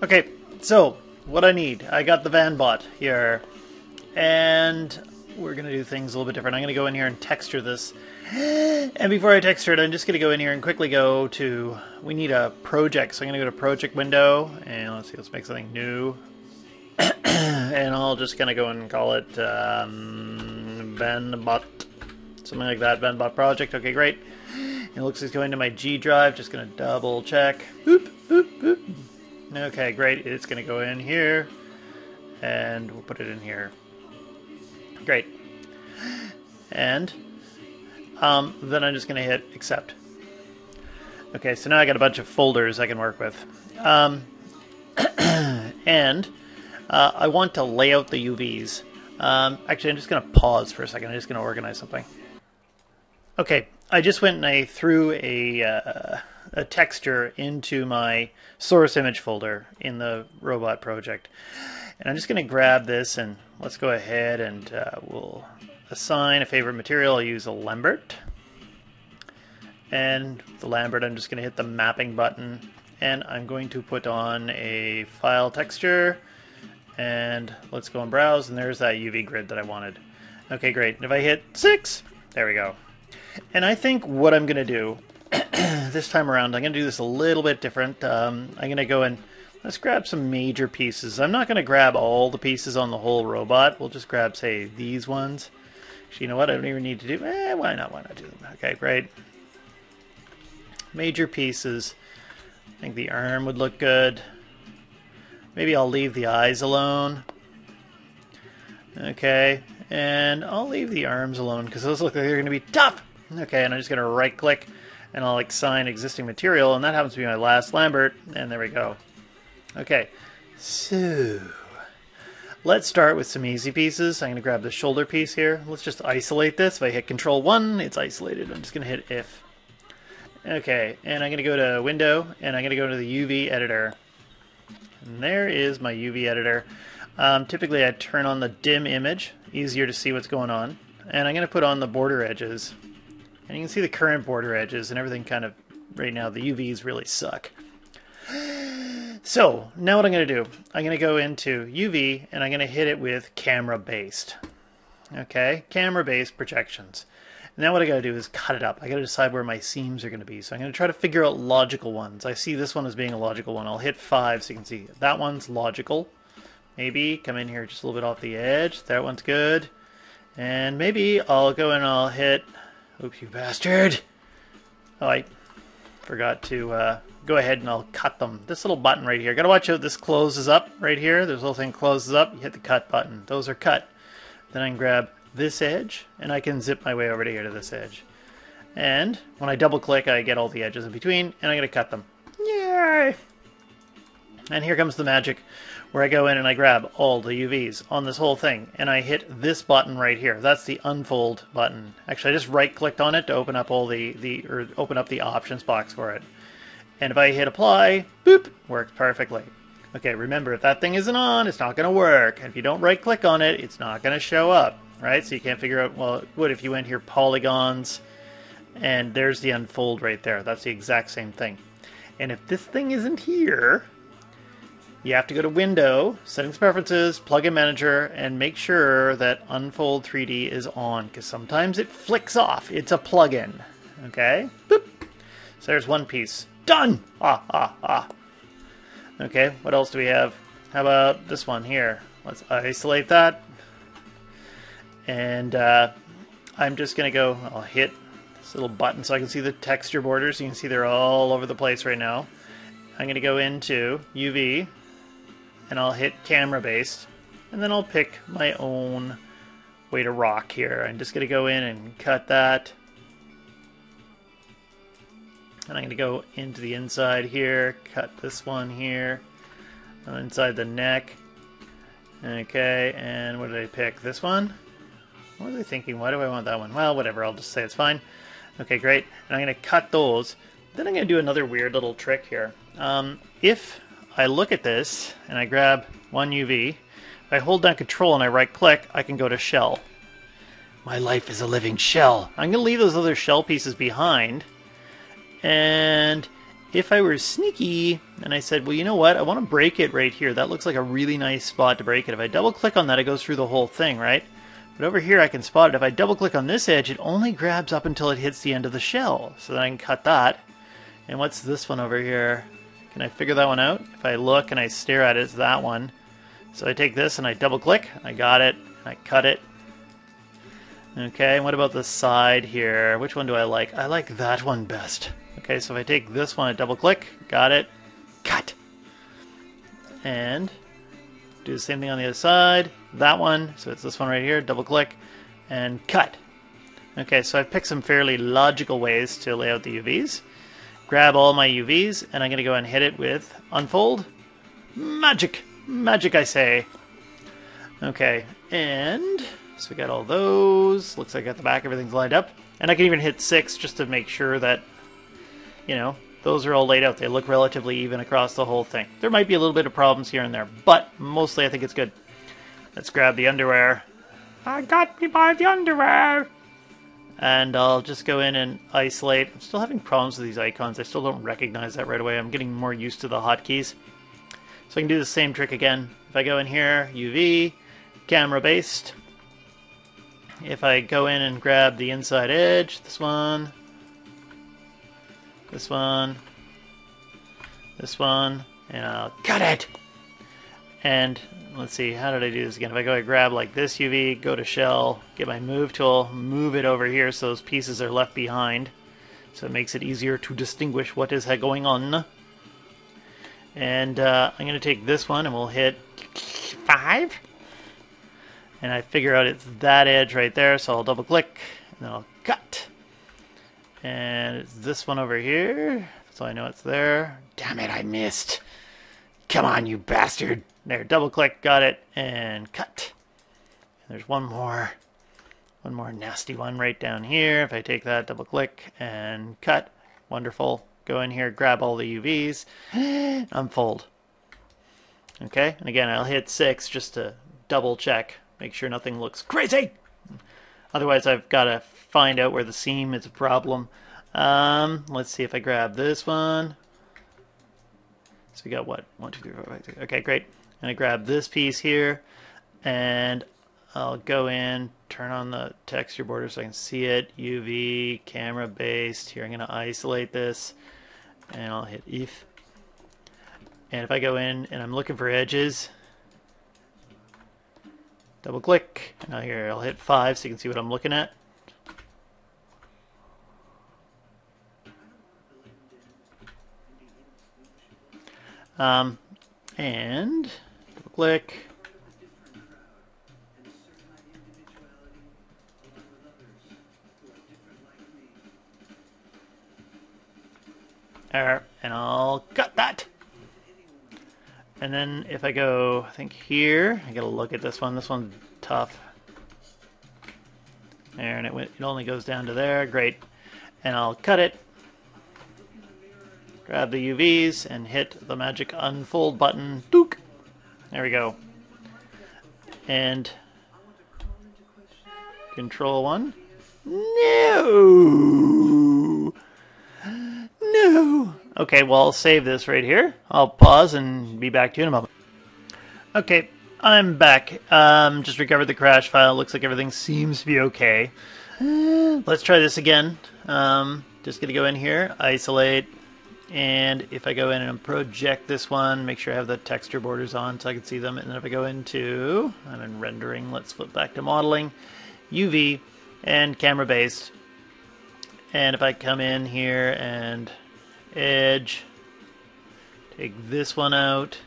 Okay, so what I need, I got the Vanbot here, and we're going to do things a little bit different. I'm going to go in here and texture this. And before I texture it, I'm just going to go in here and quickly go to, we need a project. So I'm going to go to project window, and let's make something new. And I'll just kind of go and call it Vanbot, something like that, Vanbot project. Okay, great. It looks like it's going to my G drive. Just going to double check. Boop, boop, boop. Okay, great. It's going to go in here, and we'll put it in here. Great. And then I'm just going to hit accept. Okay, so now I got a bunch of folders I can work with. And I want to lay out the UVs. Actually, I'm just going to pause for a second. I'm just going to organize something. Okay, I just went and I threw a texture into my source image folder in the robot project. And I'm just going to grab this, and let's go ahead and we'll assign a favorite material. I'll use a Lambert. And the Lambert, I'm just going to hit the mapping button, and I'm going to put on a file texture, and let's go and browse, and there's that UV grid that I wanted. Okay, great. And if I hit 6, there we go. And I think what I'm going to do this time around, I'm going to do this a little bit different. I'm going to go and let's grab some major pieces. I'm not going to grab all the pieces on the whole robot. We'll just grab, say, these ones. Actually, you know what? I don't even need to do... why not? Why not do them? Okay, great. Major pieces. I think the arm would look good. Maybe I'll leave the eyes alone. Okay, and I'll leave the arms alone because those look like they're going to be tough. Okay, and I'm just going to right-click, and I'll assign existing material, and that happens to be my last Lambert, and there we go. Okay, so let's start with some easy pieces. I'm going to grab the shoulder piece here. Let's just isolate this. If I hit Control 1, it's isolated. I'm just going to hit If. Okay, and I'm going to go to Window, and I'm going to go to the UV editor. And there is my UV editor. Typically I turn on the dim image, easier to see what's going on. And I'm going to put on the border edges. And you can see the current border edges and everything kind of, right now the UVs really suck. So, now what I'm going to do, I'm going to go into UV and I'm going to hit it with camera based. Okay, camera based projections. Now what I got to do is cut it up. I got to decide where my seams are going to be. So I'm going to try to figure out logical ones. I see this one as being a logical one. I'll hit 5 so you can see that one's logical. Maybe come in here just a little bit off the edge. That one's good. And maybe I'll go and I'll hit... Oops, you bastard! Oh, I forgot to go ahead and I'll cut them. This little button right here. Got to watch out. This closes up right here. This little thing closes up. You hit the cut button. Those are cut. Then I can grab this edge, and I can zip my way over to here to this edge. And when I double click, I get all the edges in between, and I'm going to cut them. Yay! And here comes the magic, where I go in and I grab all the UVs on this whole thing, and I hit this button right here. That's the unfold button. Actually, I just right-clicked on it to open up all or open up the options box for it. And if I hit apply, boop, works perfectly. Okay, remember, if that thing isn't on, it's not going to work. And if you don't right-click on it, it's not going to show up. Right, so you can't figure out, well, it would if you went here, polygons, and there's the unfold right there. That's the exact same thing. And if this thing isn't here, you have to go to Window, Settings Preferences, Plugin Manager, and make sure that Unfold 3D is on, because sometimes it flicks off. It's a plugin. Okay? Boop. So there's one piece. Done! Okay, what else do we have? How about this one here? Let's isolate that. And I'm just going to go, I'll hit this little button so I can see the texture borders. You can see they're all over the place right now. I'm going to go into UV, and I'll hit camera based, and then I'll pick my own way to rock here. I'm just going to go in and cut that. And I'm going to go into the inside here, cut this one here, inside the neck. Okay, and what did I pick? This one? What was I thinking? Why do I want that one? Well, whatever. I'll just say it's fine. Okay, great. And I'm going to cut those. Then I'm going to do another weird little trick here. If I look at this and I grab one UV, if I hold down Control and I right-click, I can go to Shell. My life is a living shell. I'm going to leave those other shell pieces behind. And if I were sneaky and I said, well, you know what? I want to break it right here. That looks like a really nice spot to break it. If I double click on that, it goes through the whole thing, right? But over here I can spot it. If I double click on this edge, it only grabs up until it hits the end of the shell. So then I can cut that. And what's this one over here? Can I figure that one out? If I look and I stare at it, it's that one. So I take this and I double click. I got it. I cut it. Okay, and what about the side here? Which one do I like? I like that one best. Okay, so if I take this one, I double click. Got it. Cut. And do the same thing on the other side. That one, so it's this one right here. Double click and cut. Okay, so I've picked some fairly logical ways to lay out the UVs. Grab all my UVs, and I'm going to go and hit it with unfold. Magic! Magic, I say. Okay, and so we got all those. Looks like at the back everything's lined up. And I can even hit 6 just to make sure that, you know, those are all laid out. They look relatively even across the whole thing. There might be a little bit of problems here and there, but mostly I think it's good. Let's grab the underwear. I got me by the underwear! And I'll just go in and isolate. I'm still having problems with these icons. I still don't recognize that right away. I'm getting more used to the hotkeys. So I can do the same trick again. If I go in here, UV, camera based. If I go in and grab the inside edge, this one, this one, this one, and I'll cut it! And let's see, how did I do this again? If I go and grab like this UV, go to shell, get my move tool, move it over here so those pieces are left behind. So it makes it easier to distinguish what is going on. And I'm going to take this one and we'll hit 5. And I figure out it's that edge right there, so I'll double click and then I'll cut. And it's this one over here, so I know it's there. Damn it, I missed. Come on, you bastard. There, double click, got it, and cut. And there's one more nasty one right down here. If I take that, double click, and cut. Wonderful. Go in here, grab all the UVs, unfold. Okay, and again, I'll hit 6 just to double check, make sure nothing looks crazy. Otherwise, I've got to find out where the seam is a problem. Let's see if I grab this one. So we got what? 1, 2, 3, 4, 5, 6. Okay, great. I'm going to grab this piece here, and I'll go in, turn on the texture border so I can see it. UV, camera based. Here I'm going to isolate this, and I'll hit if. And if I go in and I'm looking for edges, double click. Now here I'll hit 5 so you can see what I'm looking at. And double click. There, and I'll cut that. And then if I go, I think here, I gotta look at this one. This one's tough. There, and it only goes down to there. Great. And I'll cut it. Grab the UVs and hit the magic unfold button. Dook! There we go. And control 1. No! No! Okay, well, I'll save this right here. I'll pause and be back to you in a moment. Okay, I'm back. Just recovered the crash file. Looks like everything seems to be okay. Let's try this again. Just gonna go in here, isolate. And if I go in and project this one, make sure I have the texture borders on so I can see them. And then if I go into, I'm in rendering, let's flip back to modeling, UV, and camera based. And if I come in here and edge, take this one out,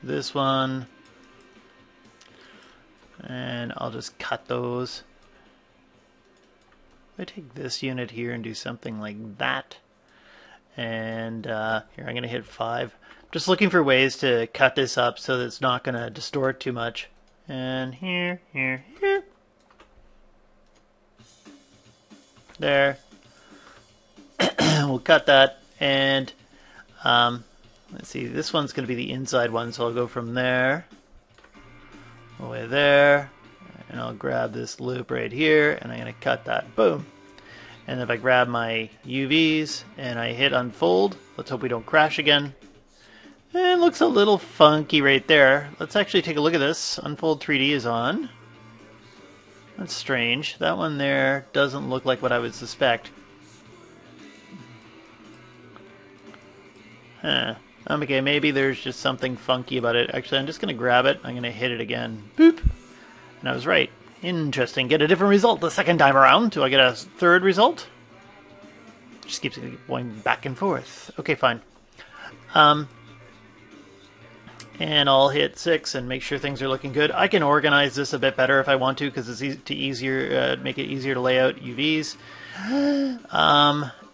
this one, and I'll just cut those. If I take this unit here and do something like that, and here I'm going to hit 5. Just looking for ways to cut this up so that it's not going to distort too much. And here, here, here. There. We'll cut that, and let's see, this one's going to be the inside one, so I'll go from there, all the way there, and I'll grab this loop right here, and I'm going to cut that. Boom. And if I grab my UVs and I hit unfold, let's hope we don't crash again. It looks a little funky right there. Let's actually take a look at this. Unfold 3D is on. That's strange. That one there doesn't look like what I would suspect. Huh. Okay, maybe there's just something funky about it. Actually, I'm just going to grab it. I'm going to hit it again. Boop. And I was right. Interesting. Get a different result the second time around. Do I get a third result? Just keeps going back and forth. Okay, fine. And I'll hit 6 and make sure things are looking good. I can organize this a bit better if I want to, because it's make it easier to lay out UVs.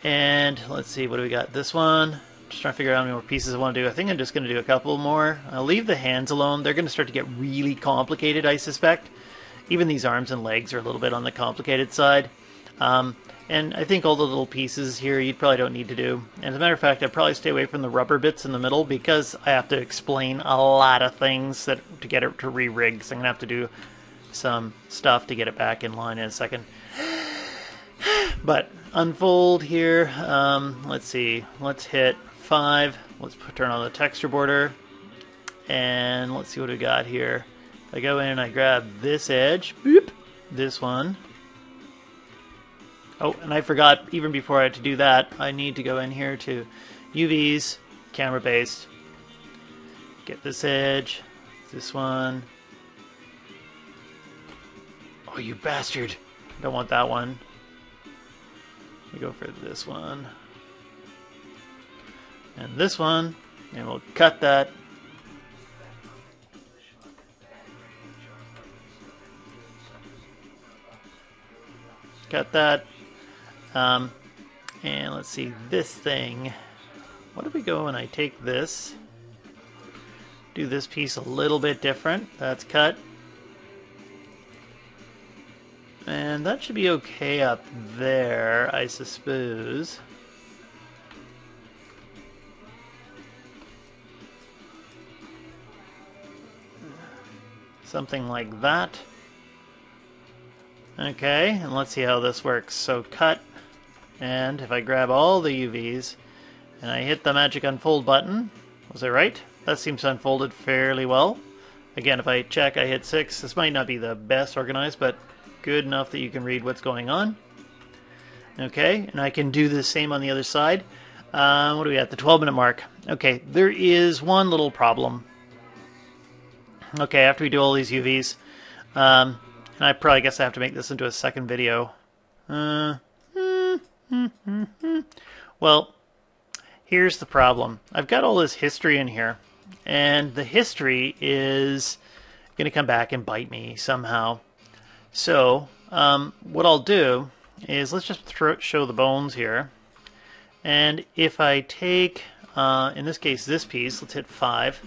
And let's see, what do we got? This one. Just trying to figure out how many more pieces I want to do. I think I'm just going to do a couple more. I'll leave the hands alone. They're going to start to get really complicated, I suspect. Even these arms and legs are a little bit on the complicated side. And I think all the little pieces here you probably don't need to do. And as a matter of fact, I'd probably stay away from the rubber bits in the middle because I have to explain a lot of things to get it to re-rig. So I'm going to have to do some stuff to get it back in line in a second. But unfold here. Let's see. Let's hit 5. Let's turn on the texture border. And let's see what we got here. I go in and I grab this edge. Boop. This one. Oh, and I forgot, even before I had to do that, I need to go in here to UVs, camera based. Get this edge. This one. Oh, you bastard. Don't want that one. We go for this one. And this one. And we'll cut that. Cut that. And let's see, this thing. What if we go and I take this, do this piece a little bit different. That's cut. And that should be okay up there, I suppose. Something like that. Okay, and let's see how this works. So cut, and if I grab all the UVs, and I hit the magic unfold button, was I right? That seems to unfolded fairly well. Again, if I check, I hit 6. This might not be the best organized, but good enough that you can read what's going on. Okay, and I can do the same on the other side. What do we at? The 12-minute mark. Okay, there is one little problem. Okay, after we do all these UVs, and I probably guess I have to make this into a second video. Well, here's the problem. I've got all this history in here, and the history is going to come back and bite me somehow. So, what I'll do is let's just show the bones here. And if I take, in this case, this piece, let's hit 5.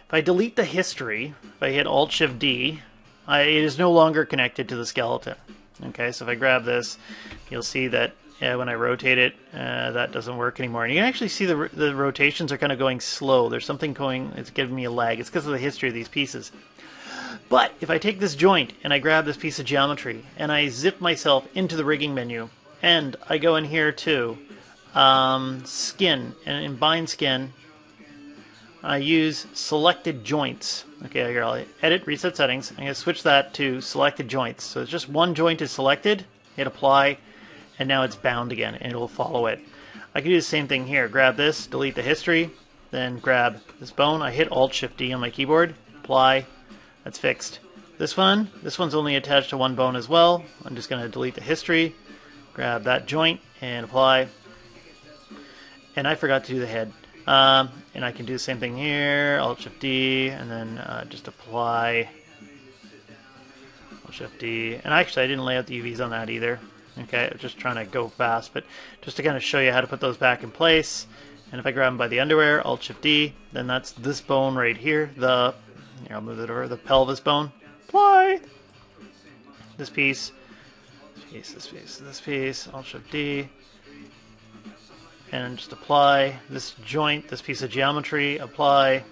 If I delete the history, if I hit Alt-Shift-D, it is no longer connected to the skeleton. Okay, so if I grab this, you'll see that when I rotate it, that doesn't work anymore. And you can actually see the rotations are kind of going slow. There's something going, it's giving me a lag. It's because of the history of these pieces. But if I take this joint and I grab this piece of geometry and I zip myself into the rigging menu and I go in here to skin, and in bind skin, I use selected joints. Okay, here I'll edit, reset settings. I'm going to switch that to selected joints. So it's just one joint is selected, hit apply, and now it's bound again, and it'll follow it. I can do the same thing here. Grab this, delete the history, then grab this bone. I hit Alt-Shift-D on my keyboard, apply, that's fixed. This one's only attached to one bone as well. I'm just going to delete the history, grab that joint, and apply. And I forgot to do the head. And I can do the same thing here, Alt-Shift-D, and then just apply, Alt-Shift-D. And actually, I didn't lay out the UVs on that either. Okay, I was just trying to go fast, but just to kind of show you how to put those back in place. And if I grab them by the underwear, Alt-Shift-D, then that's this bone right here, here, I'll move it over, the pelvis bone. Apply! This piece, this piece, Alt-Shift-D. And just apply this joint, this piece of geometry, apply.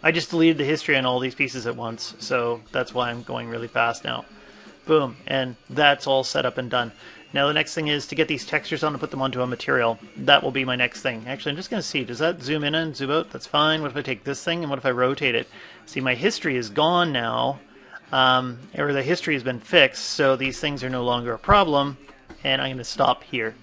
I just deleted the history on all these pieces at once, so that's why I'm going really fast now. Boom, and that's all set up and done. Now the next thing is to get these textures on and put them onto a material. That will be my next thing. Actually, I'm just going to see, does that zoom in and zoom out? That's fine. What if I take this thing and what if I rotate it? See, my history is gone now, or the history has been fixed, so these things are no longer a problem, and I'm going to stop here.